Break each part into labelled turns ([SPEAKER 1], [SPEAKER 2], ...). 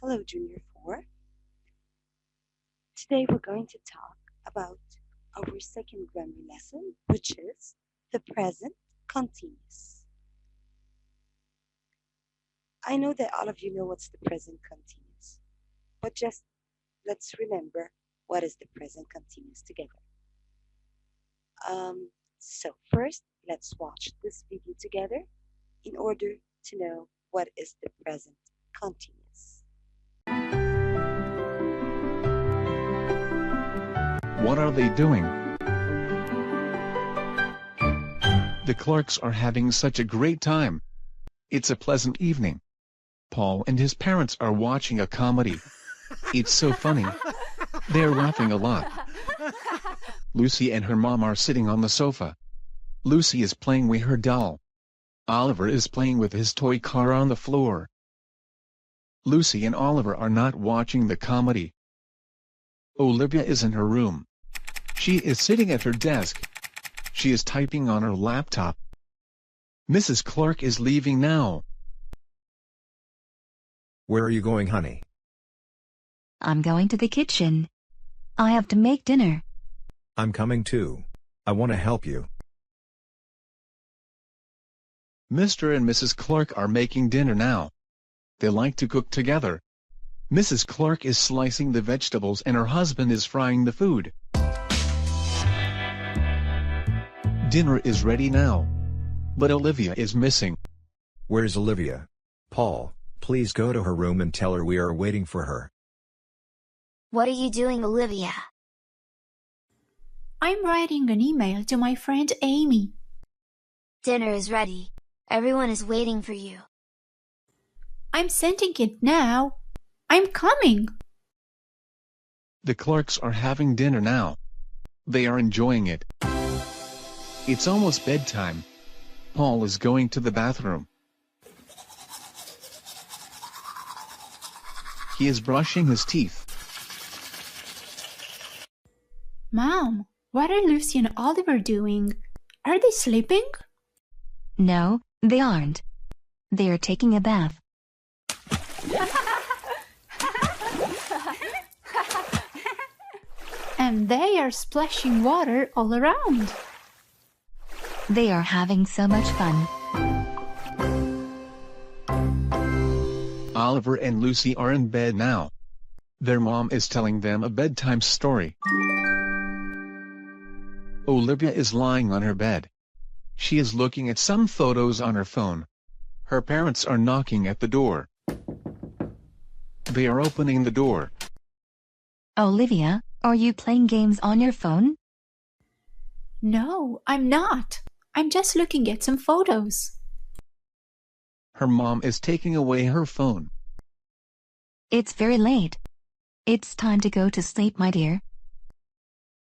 [SPEAKER 1] Hello, Junior 4. Today we're going to talk about our second grammar lesson, which is the present continuous. I know that all of you know what's the present continuous, but just let's remember what is the present continuous together. So first, let's watch this video together in order to know what is the present continuous.
[SPEAKER 2] What are they doing? The Clarks are having such a great time. It's a pleasant evening. Paul and his parents are watching a comedy. It's so funny. They're laughing a lot. Lucy and her mom are sitting on the sofa. Lucy is playing with her doll. Oliver is playing with his toy car on the floor. Lucy and Oliver are not watching the comedy. Olivia is in her room. She is sitting at her desk. She is typing on her laptop. Mrs. Clark is leaving now.
[SPEAKER 3] Where are you going, honey?
[SPEAKER 4] I'm going to the kitchen. I have to make dinner.
[SPEAKER 3] I'm coming too. I want to help you.
[SPEAKER 2] Mr. and Mrs. Clark are making dinner now. They like to cook together. Mrs. Clark is slicing the vegetables and her husband is frying the food. Dinner is ready now. But Olivia is missing.
[SPEAKER 3] Where's Olivia? Paul, please go to her room and tell her we are waiting for her.
[SPEAKER 5] What are you doing, Olivia?
[SPEAKER 6] I'm writing an email to my friend Amy.
[SPEAKER 5] Dinner is ready. Everyone is waiting for you.
[SPEAKER 6] I'm sending it now. I'm coming.
[SPEAKER 2] The Clarks are having dinner now. They are enjoying it. It's almost bedtime. Paul is going to the bathroom. He is brushing his teeth.
[SPEAKER 6] Mom, what are Lucy and Oliver doing? Are they sleeping?
[SPEAKER 4] No, they aren't. They are taking a bath.
[SPEAKER 6] And they are splashing water all around.
[SPEAKER 4] They are having so much fun.
[SPEAKER 2] Oliver and Lucy are in bed now. Their mom is telling them a bedtime story. Olivia is lying on her bed. She is looking at some photos on her phone. Her parents are knocking at the door. They are opening the door.
[SPEAKER 4] Olivia, are you playing games on your phone?
[SPEAKER 6] No, I'm not. I'm just looking at some photos.
[SPEAKER 2] Her mom is taking away her phone.
[SPEAKER 4] It's very late. It's time to go to sleep, my dear.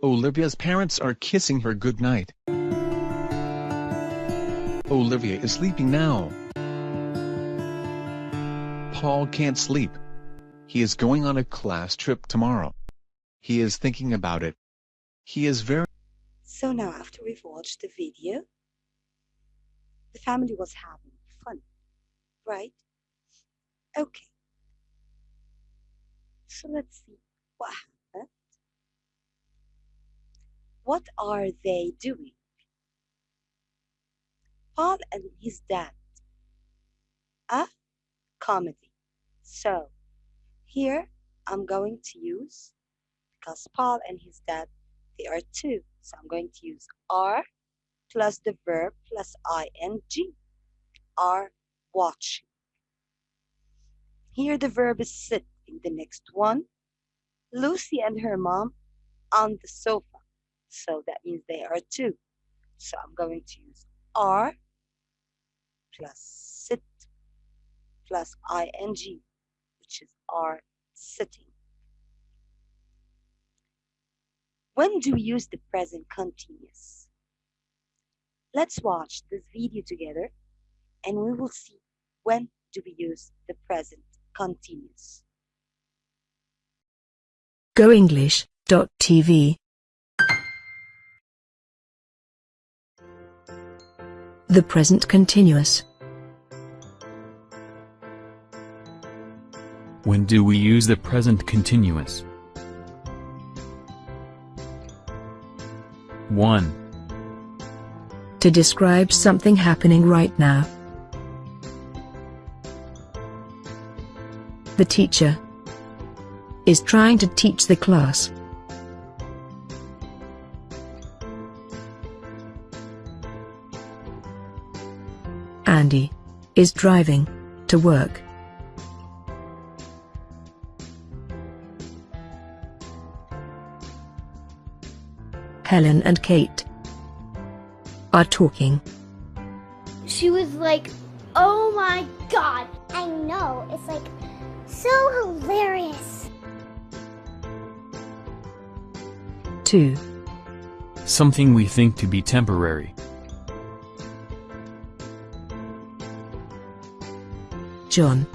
[SPEAKER 2] Olivia's parents are kissing her goodnight. Olivia is sleeping now. Paul can't sleep. He is going on a class trip tomorrow. He is thinking about it. He is very...
[SPEAKER 1] So now after we've watched the video, the family was having fun, right? Okay. So let's see what happened. What are they doing? Paul and his dad. A comedy. So here I'm going to use, because Paul and his dad, they are two. So I'm going to use are plus the verb plus ing. Are watching. Here the verb is sit. In the next one, Lucy and her mom on the sofa. So that means they are two. So I'm going to use are plus sit plus ing, which is are sitting. When do we use the present continuous? Let's watch this video together and we will see when do we use the present continuous.
[SPEAKER 7] GoEnglish.tv. The present continuous. When do we use the present continuous? 1.
[SPEAKER 8] To describe something happening right now. The teacher is trying to teach the class. Andy is driving to work. Helen and Kate are talking.
[SPEAKER 9] She was like, oh my god. I know, it's like so hilarious.
[SPEAKER 8] 2.
[SPEAKER 7] Something we think to be temporary.
[SPEAKER 8] John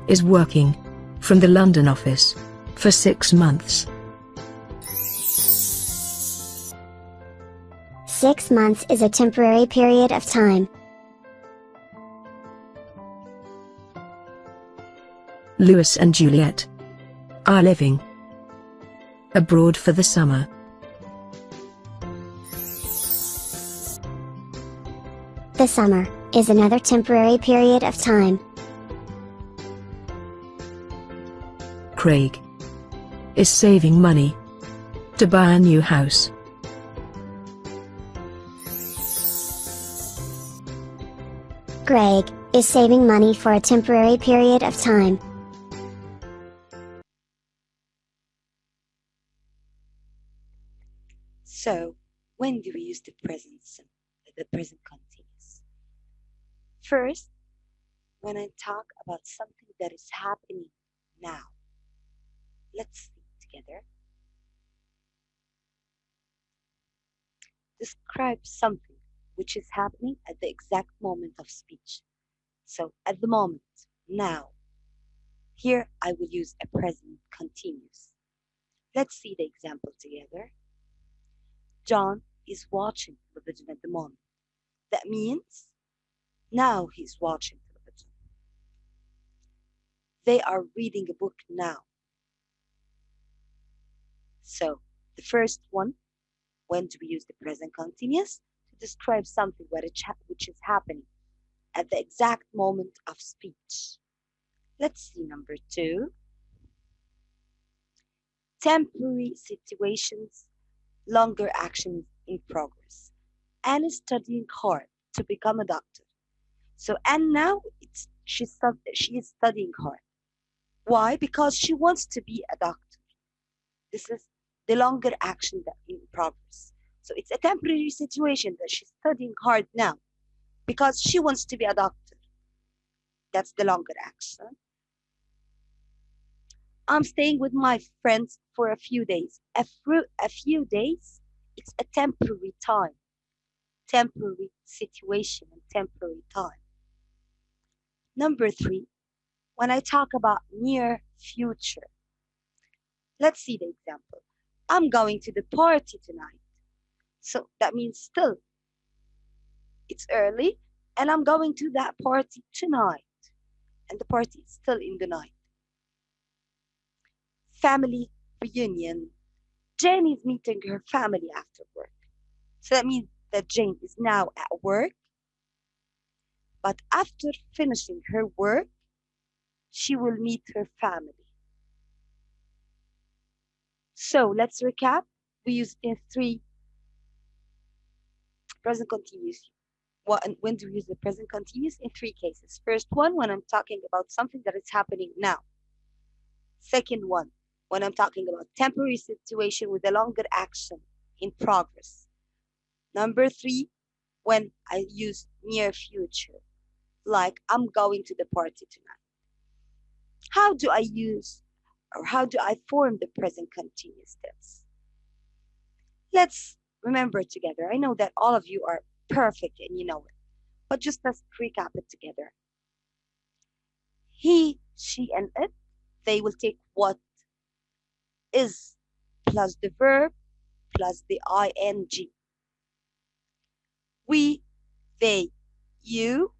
[SPEAKER 8] is working from the London office for 6 months.
[SPEAKER 9] 6 months is a temporary period of time.
[SPEAKER 8] Louis and Juliet are living abroad for the summer.
[SPEAKER 9] The summer is another temporary period of time.
[SPEAKER 8] Craig is saving money to buy a new house.
[SPEAKER 9] Greg is saving money for a temporary period of time.
[SPEAKER 1] So, when do we use the present simple, the present continuous? First, when I talk about something that is happening now. Let's see together. Describe something which is happening at the exact moment of speech. So, at the moment, now. Here, I will use a present continuous. Let's see the example together. John is watching television at the moment. That means now he's watching television. They are reading a book now. So, the first one, when do we use the present continuous? To describe something which is happening at the exact moment of speech. Let's see number 2. Temporary situations, longer actions in progress. Anne is studying hard to become a doctor. So Anne now, she is studying hard. Why? Because she wants to be a doctor. This is the longer action that in progress. So it's a temporary situation that she's studying hard now because she wants to be a doctor. That's the longer action. I'm staying with my friends for a few days. A few days, it's a temporary time, temporary situation, and temporary time. Number 3, when I talk about near future, let's see the example. I'm going to the party tonight. So that means still, it's early, and I'm going to that party tonight. And the party is still in the night. Family reunion. Jane is meeting her family after work. So that means that Jane is now at work. But after finishing her work, she will meet her family. So let's recap. We use it in 3 present continuous. When do we use the present continuous? In 3 cases. First one, when I'm talking about something that is happening now. Second one, when I'm talking about temporary situation with a longer action in progress. Number 3, when I use near future, like I'm going to the party tonight. How do I use or how do I form the present continuous tense? Let's remember together. I know that all of you are perfect and you know it, but just let's recap it together. He, she, and it, they will take what is plus the verb plus the ing. We, they, you,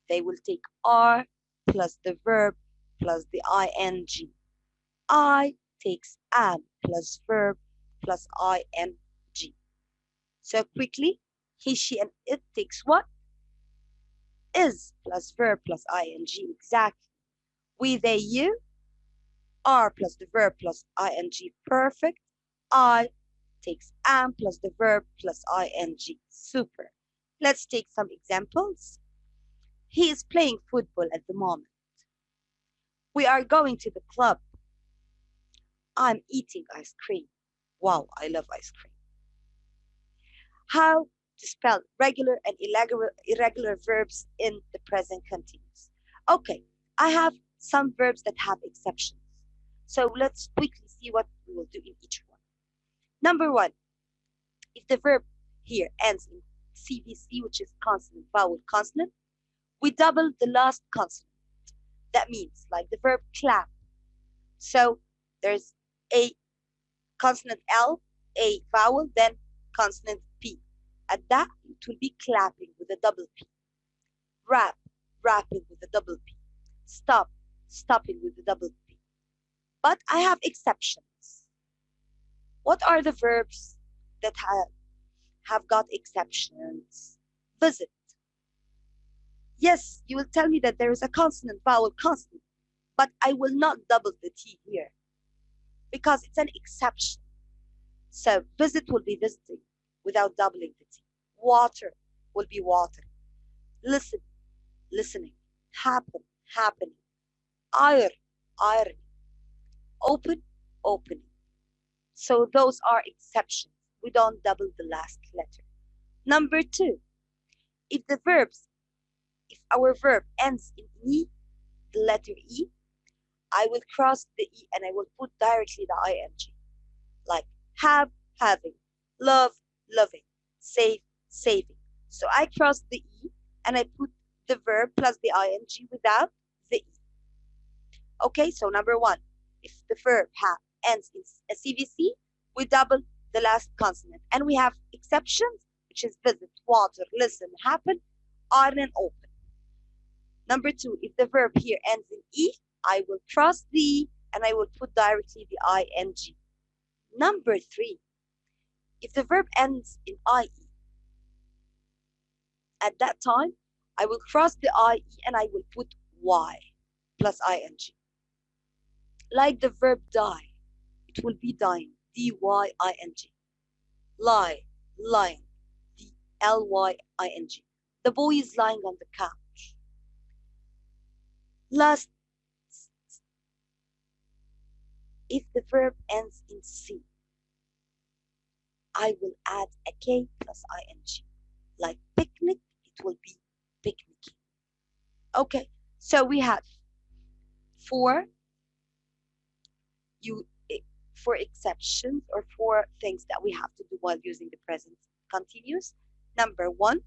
[SPEAKER 1] they will take are plus the verb plus the ing. I takes am plus verb plus ing. So quickly, he, she, and it takes what? Is plus verb plus ing. Exactly. We, they, you. Are plus the verb plus ing. Perfect. I takes am plus the verb plus ing. Super. Let's take some examples. He is playing football at the moment. We are going to the club. I'm eating ice cream. Wow, I love ice cream. How to spell regular and irregular verbs in the present continuous. Okay, I have some verbs that have exceptions. So let's quickly see what we will do in each one. Number one, if the verb here ends in CVC, which is consonant, vowel, consonant, we double the last consonant. That means like the verb clap. So there's a consonant L, a vowel, then consonant P. At that, it will be clapping with a double P. Rap, rapping with a double P. Stop, stopping with a double P. But I have exceptions. What are the verbs that have got exceptions? Visit. Yes, you will tell me that there is a consonant, vowel, consonant, but I will not double the T here because it's an exception. So visit will be visiting without doubling the T. Water will be water. Listen, listening. Happen, happening. Ire, ironing. Open, opening. So those are exceptions. We don't double the last letter. Number two, if our verb ends in E, the letter E, I will cross the E and I will put directly the ing. Like have, having, love, loving, save, saving. So I cross the E and I put the verb plus the ing without the E. Okay, so number one, if the verb ends in a CVC, we double the last consonant. And we have exceptions, which is visit, water, listen, happen, iron, and open. Number two, if the verb here ends in E, I will cross the E and I will put directly the ing. Number three, if the verb ends in IE, at that time, I will cross the IE and I will put Y plus ing. Like the verb die, it will be dying, D-Y-I-N-G. Lie, lying, D-L-Y-I-N-G. The boy is lying on the couch. Last, if the verb ends in C, I will add a K plus ing. Like picnic, it will be picnicking. Okay, so we have four exceptions or four things that we have to do while using the present continuous. Number one,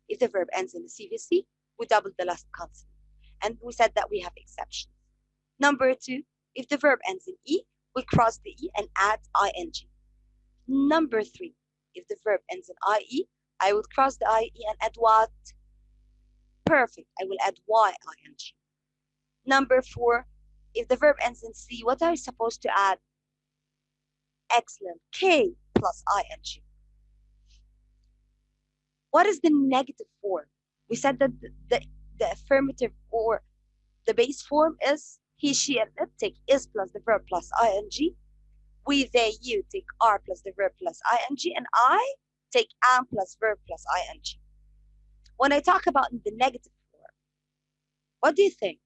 [SPEAKER 1] if the verb ends in the CVC, we double the last consonant. And we said that we have exceptions. Number two, if the verb ends in E, we cross the E and add ing. Number three, if the verb ends in IE, I would cross the IE and add what? Perfect, I will add YING. Number four, if the verb ends in C, what are you supposed to add? Excellent, K plus ing. What is the negative form? We said that the affirmative or the base form is he, she, and it take is plus the verb plus ing. We, they, you take are plus the verb plus ing. And I take am plus verb plus ing. When I talk about the negative form, what do you think?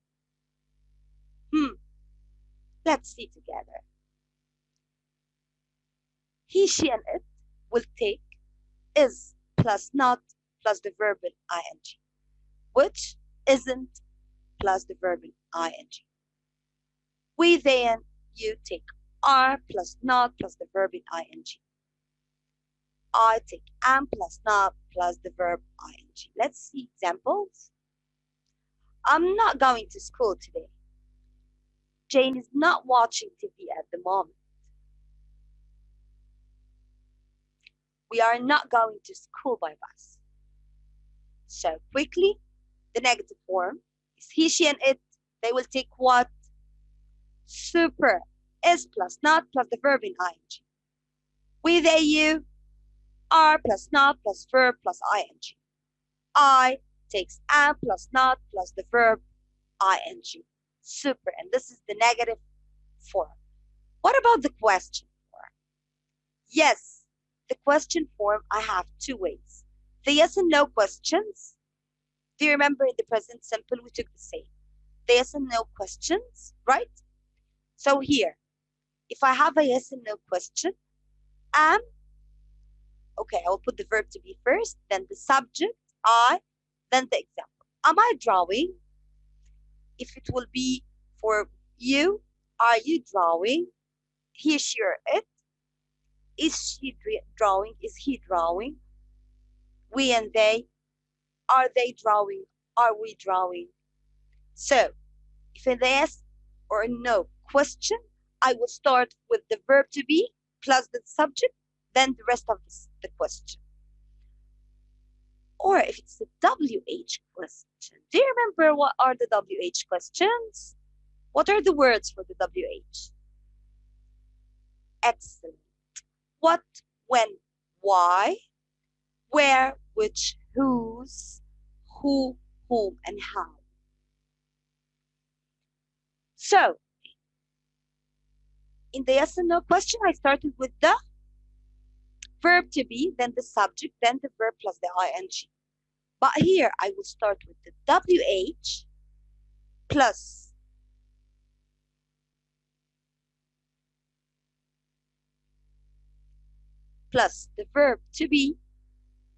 [SPEAKER 1] Let's see together. He, she, and it will take is plus not plus the verb in ing, which isn't plus the verb in ing. We, they, and you take are plus not plus the verb in ing. I take am plus not plus the verb ing. Let's see examples. I'm not going to school today. Jane is not watching TV at the moment. We are not going to school by bus. So quickly, the negative form is he, she, and it they will take what? Super. Is plus not plus the verb in ing. With AU, are plus not plus verb plus ing. I takes am plus not plus the verb ing. Super. And this is the negative form. What about the question form? Yes, the question form, I have two ways. The yes and no questions. Do you remember in the present simple we took the same? The yes and no questions, right? So here, if I have a yes and no question, am, okay, I will put the verb to be first, then the subject, I, then the example. Am I drawing? If it will be for you, are you drawing? He, she, or it. Is she drawing? Is he drawing? We and they. Are they drawing? Are we drawing? So, if a yes or a no question, I will start with the verb to be plus the subject, then the rest of the question. Or if it's a WH question. Do you remember what are the WH questions? What are the words for the WH? Excellent. What, when, why, where, which, whose, who, whom, and how. So, in the yes and no question, I started with the verb to be, then the subject, then the verb plus the ing. But here, I will start with the WH plus the verb to be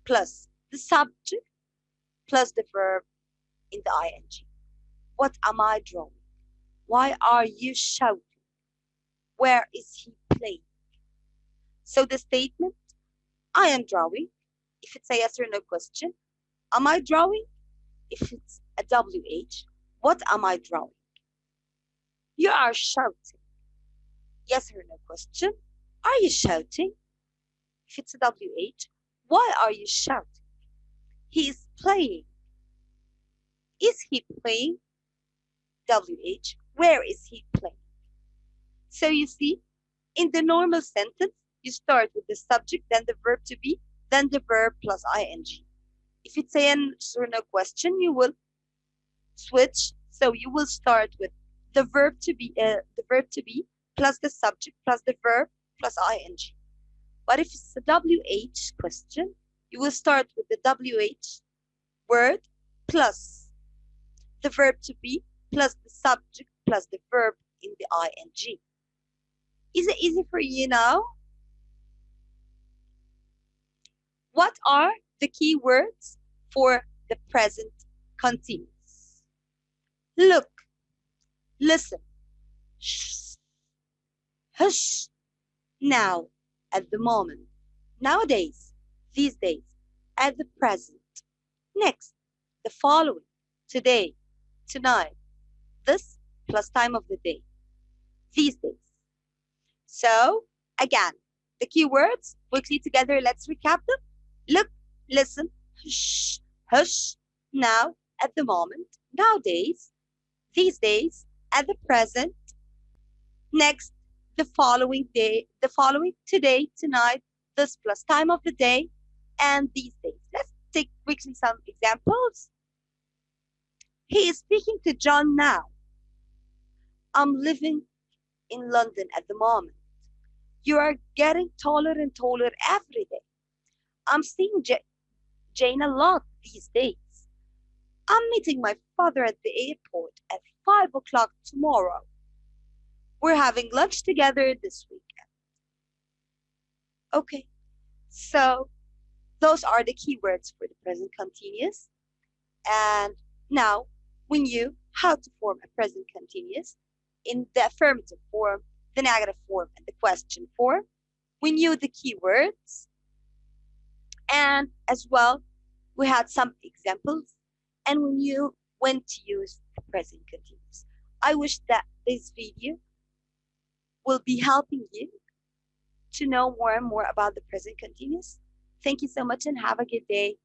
[SPEAKER 1] plus the subject plus the verb in the ing. What am I drawing? Why are you shouting? Where is he playing? So the statement, I am drawing, if it's a yes or no question. Am I drawing? If it's a WH, what am I drawing? You are shouting. Yes or no question. Are you shouting? If it's a WH, why are you shouting? He is playing. Is he playing? WH, where is he playing? So you see, in the normal sentence, you start with the subject, then the verb to be, then the verb plus ing. If it's a yes or no question, you will switch. So you will start with the verb to be plus the subject plus the verb plus ing. But if it's a WH question, you will start with the WH word plus the verb to be plus the subject plus the verb in the ing. Is it easy for you now? What are the key words for the present continuous? Look, listen, shh, hush, now, at the moment, nowadays, these days, at the present, next, the following, today, tonight, this plus time of the day, these days. So, again, the keywords, quickly together, let's recap them. Look, listen, hush, hush, now, at the moment, nowadays, these days, at the present, next, the following day, the following, today, tonight, this plus time of the day, and these days. Let's take quickly some examples. He is speaking to John now. I'm living in London at the moment. You are getting taller and taller every day. I'm seeing Jane a lot these days. I'm meeting my father at the airport at 5 o'clock tomorrow. We're having lunch together this weekend. Okay, so those are the keywords for the present continuous. And now we knew how to form a present continuous in the affirmative form, the negative form, and the question form. We knew the keywords. And as well, we had some examples, and we knew when to use the present continuous. I wish that this video will be helping you to know more and more about the present continuous. Thank you so much and have a good day.